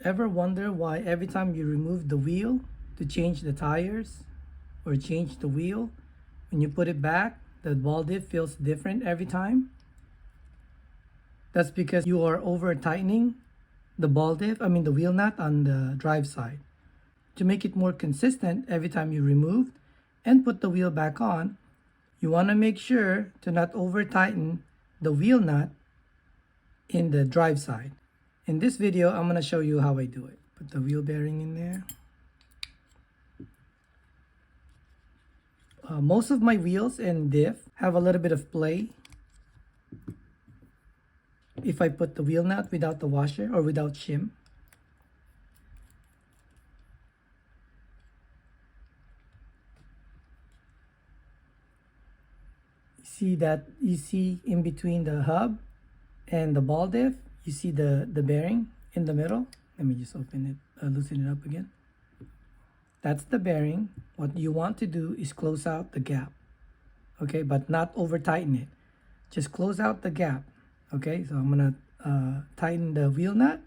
Ever wonder why every time you remove the wheel to change the tires or change the wheel, when you put it back, the ball diff feels different every time? That's because you are over tightening the ball diff, the wheel nut on the drive side. To make it more consistent every time you remove and put the wheel back on, you want to make sure to not over tighten the wheel nut in the drive side. In this video, I'm going to show you how I do it. Put the wheel bearing in there. Most of my wheels and diff have a little bit of play. If I put the wheel nut without the washer or without shim. You see in between the hub and the ball diff, you see the bearing in the middle. Let me just open it, loosen it up again. That's the bearing. What you want to do is close out the gap, okay, but not over tighten it. Just close out the gap, okay. So I'm gonna tighten the wheel nut,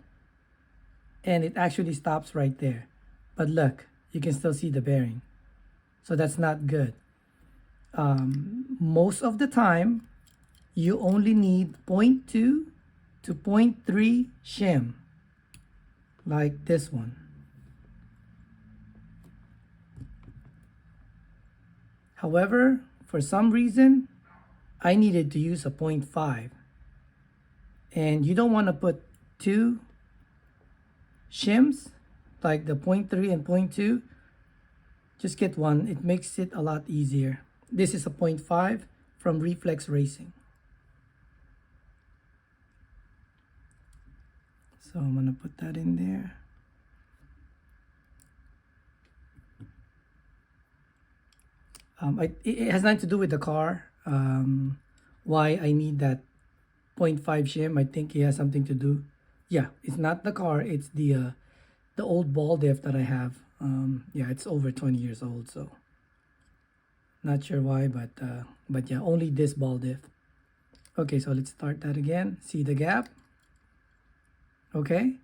and it actually stops right there. But look, you can still see the bearing, so that's not good. Most of the time, you only need 0.2 to 0.3 shim, like this one. However, for some reason, I needed to use a 0.5. And you don't want to put two shims, like the 0.3 and 0.2. Just get one. It makes it a lot easier. This is a 0.5 from Reflex Racing. So I'm going to put that in there. It has nothing to do with the car. Why I need that 0.5 shim, I think it has something to do. Yeah, it's not the car. It's the old ball diff that I have. Yeah, it's over 20 years old, so not sure why, but yeah, only this ball diff. Okay, so let's start that again. See the gap? Okay,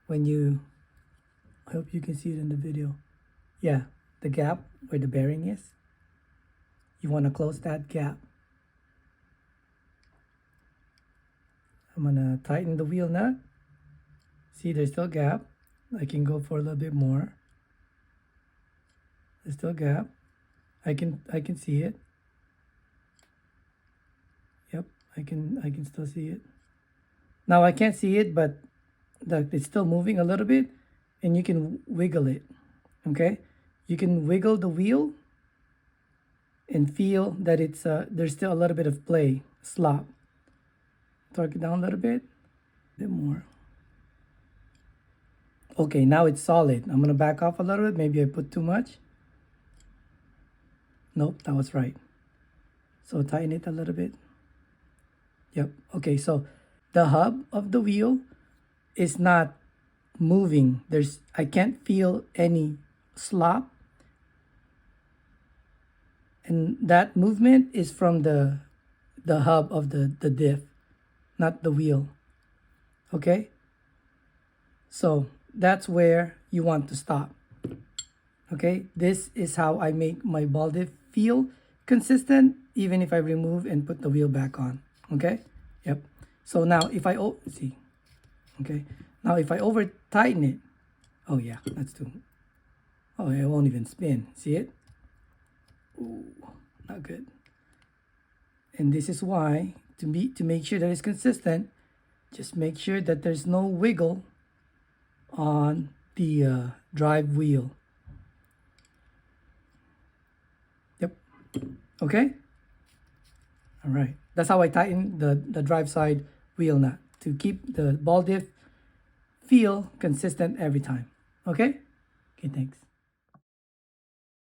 I hope you can see it in the video. Yeah, the gap where the bearing is. You want to close that gap. I'm gonna tighten the wheel nut. See, there's still a gap. I can go for a little bit more. There's still a gap. I can see it. Yep, I can still see it. Now I can't see it, but it's still moving a little bit, and you can wiggle it. Okay, you can wiggle the wheel and feel that it's there's still a little bit of play, slop. Torque it down a little bit more. Okay, now it's solid. I'm gonna back off a little bit. Maybe I put too much. Nope, that was right. So tighten it a little bit. Yep. Okay, so the hub of the wheel is not moving. I can't feel any slop. And that movement is from the hub of the diff, not the wheel. Okay? So that's where you want to stop. Okay? This is how I make my ball diff feel consistent, even if I remove and put the wheel back on. Okay? Yep. So now if I see. Okay? Now if I over tighten it, oh yeah, that's too. Oh, it won't even spin. See it? Ooh, not good. And this is why, to make sure that it's consistent, just make sure that there's no wiggle on the drive wheel. Yep. Okay? All right. That's how I tighten the drive side wheel nut, to keep the ball diff feel consistent every time. Okay? Okay, thanks.